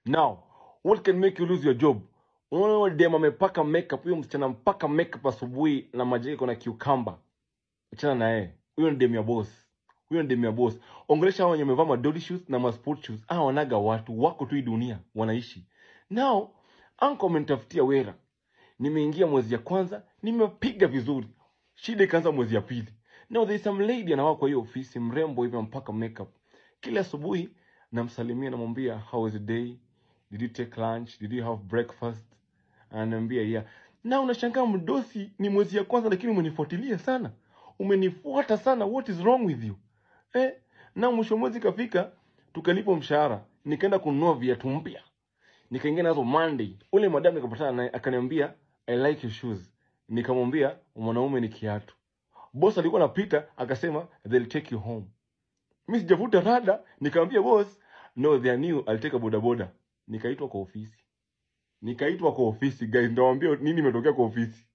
Now, what can make you lose your job? Unaona dem amepaka makeup, huyo msichana mpaka makeup asubuhi na maji iko na cucumber. Achana na yeye. Huyo ni dem ya boss. Huyo ni dem ya boss. Ongelesha hao wenye wamevaa madody shoes na ma sport shoes. Wanaga watu wako tu hii dunia wanaishi. Now, uncle amenitafutia wera. Nimeingia mwezi ya kwanza, nimepiga vizuri. Shida ikaanza mwezi ya pili. Now there is some lady anawa kwa hiyo ofisi, mrembo hivi mpaka makeup. Kila asubuhi namsalimia, namwambia how was the day? Did you take lunch? Did you have breakfast? Ananiambia yeah. Na unashangaa mdosi ni mwezi ya kwanza lakini umenifuatilia sana. Umenifuata sana. What is wrong with you? Na mwisho mwezi kafika, tukalipo mshahara. Nikaenda kununua viatu mpya. Nikaingia nazo Monday. Ule madam nikapatana naye akaniambia I like your shoes. Nikamwambia mwanaume ni kiatu. Boss alikuwa anapita akasema they'll take you home. Mimi sijavuta rada, nikamwambia boss no they are new, I'll take a bodaboda. Nikaitwa kwa ofisi. Guys, ndio waambia nini imetokea kwa ofisi.